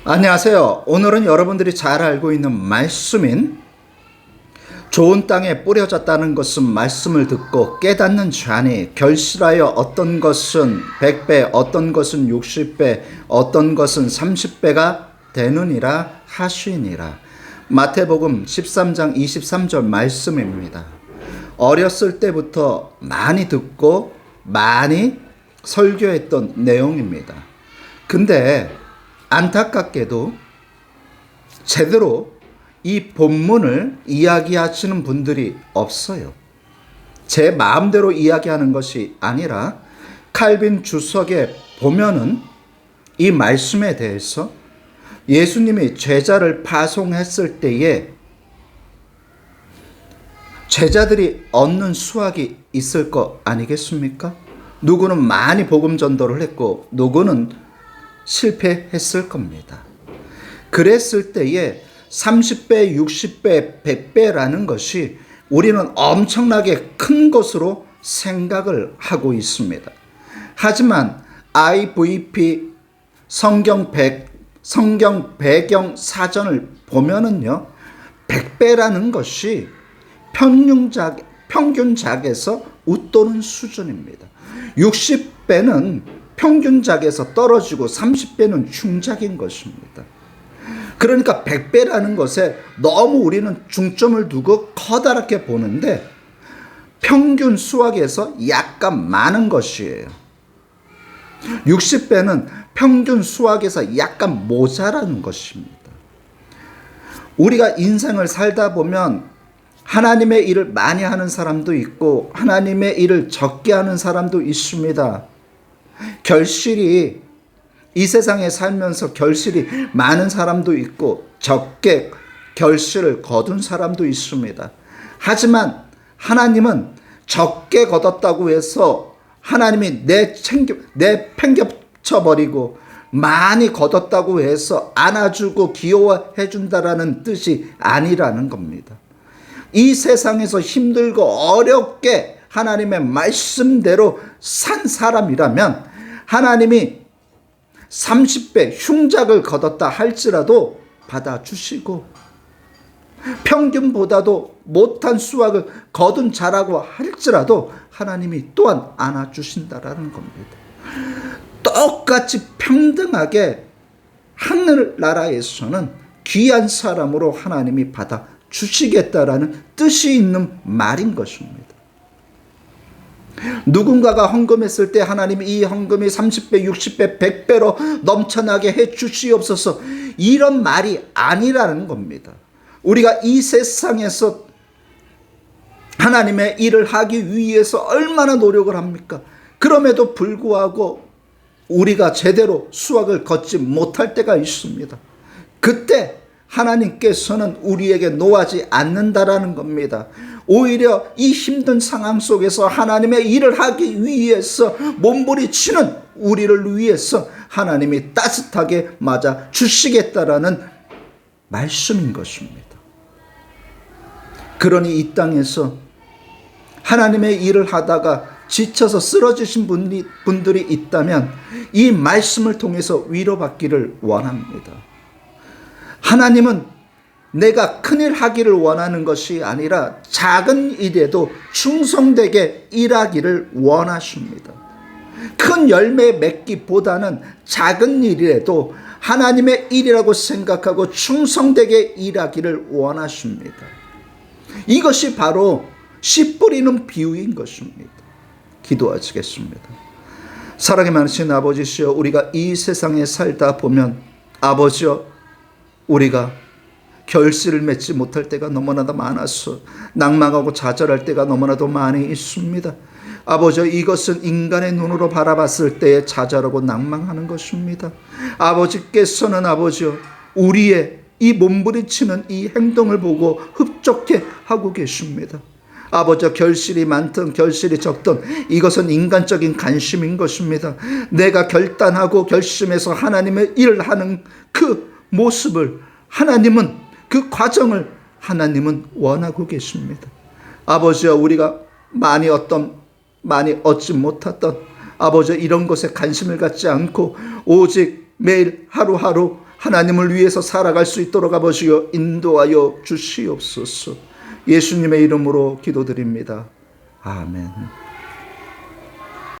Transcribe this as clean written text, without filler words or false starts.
안녕하세요. 오늘은 여러분들이 잘 알고 있는 말씀인 좋은 땅에 뿌려졌다는 것은 말씀을 듣고 깨닫는 자니 결실하여 어떤 것은 100배, 어떤 것은 60배, 어떤 것은 30배가 되느니라 하시니라. 마태복음 13장 23절 말씀입니다. 어렸을 때부터 많이 듣고 많이 설교했던 내용입니다. 근데 안타깝게도 제대로 이 본문을 이야기하시는 분들이 없어요. 제 마음대로 이야기하는 것이 아니라 칼빈 주석에 보면은 이 말씀에 대해서 예수님이 제자를 파송했을 때에 제자들이 얻는 수확이 있을 거 아니겠습니까? 누구는 많이 복음 전도를 했고 누구는 실패했을 겁니다. 그랬을 때에 30배, 60배, 100배라는 것이 우리는 엄청나게 큰 것으로 생각을 하고 있습니다. 하지만 IVP 성경 배경 사전을 보면은요, 100배라는 것이 평균작에서 웃도는 수준입니다. 60배는 평균작에서 떨어지고 30배는 중작인 것입니다. 그러니까 100배라는 것에 너무 우리는 중점을 두고 커다랗게 보는데 평균 수확에서 약간 많은 것이에요. 60배는 평균 수확에서 약간 모자라는 것입니다. 우리가 인생을 살다 보면 하나님의 일을 많이 하는 사람도 있고 하나님의 일을 적게 하는 사람도 있습니다. 결실이 이 세상에 살면서 결실이 많은 사람도 있고 적게 결실을 거둔 사람도 있습니다. 하지만 하나님은 적게 거뒀다고 해서 하나님이 내팽개쳐버리고 많이 거뒀다고 해서 안아주고 귀여워해 준다라는 뜻이 아니라는 겁니다. 이 세상에서 힘들고 어렵게 하나님의 말씀대로 산 사람이라면 하나님이 30배 흉작을 거뒀다 할지라도 받아주시고 평균보다도 못한 수확을 거둔 자라고 할지라도 하나님이 또한 안아주신다라는 겁니다. 똑같이 평등하게 하늘나라에서는 귀한 사람으로 하나님이 받아주시겠다라는 뜻이 있는 말인 것입니다. 누군가가 헌금했을 때 하나님이 이 헌금이 30배, 60배, 100배로 넘쳐나게 해 주시옵소서 이런 말이 아니라는 겁니다. 우리가 이 세상에서 하나님의 일을 하기 위해서 얼마나 노력을 합니까? 그럼에도 불구하고 우리가 제대로 수확을 걷지 못할 때가 있습니다. 그때 하나님께서는 우리에게 노하지 않는다라는 겁니다. 오히려 이 힘든 상황 속에서 하나님의 일을 하기 위해서 몸부림치는 우리를 위해서 하나님이 따뜻하게 맞아 주시겠다라는 말씀인 것입니다. 그러니 이 땅에서 하나님의 일을 하다가 지쳐서 쓰러지신 분들이 있다면 이 말씀을 통해서 위로받기를 원합니다. 하나님은 내가 큰일 하기를 원하는 것이 아니라 작은 일에도 충성되게 일하기를 원하십니다. 큰 열매 맺기보다는 작은 일이라도 하나님의 일이라고 생각하고 충성되게 일하기를 원하십니다. 이것이 바로 씨 뿌리는 비유인 것입니다. 기도하시겠습니다. 사랑이 많으신 아버지시여, 우리가 이 세상에 살다 보면 아버지여, 우리가 결실을 맺지 못할 때가 너무나도 많아서 낭망하고 좌절할 때가 너무나도 많이 있습니다. 아버지, 이것은 인간의 눈으로 바라봤을 때에 좌절하고 낭망하는 것입니다. 아버지께서는 아버지요, 우리의 이 몸부림치는 이 행동을 보고 흡족해 하고 계십니다. 아버지, 결실이 많든 결실이 적든 이것은 인간적인 관심인 것입니다. 내가 결단하고 결심해서 하나님의 일을 하는 그 모습을 하나님은, 그 과정을 하나님은 원하고 계십니다. 아버지여, 우리가 많이 얻지 못했던 아버지 이런 것에 관심을 갖지 않고 오직 매일 하루하루 하나님을 위해서 살아갈 수 있도록 아버지여 인도하여 주시옵소서. 예수님의 이름으로 기도드립니다. 아멘.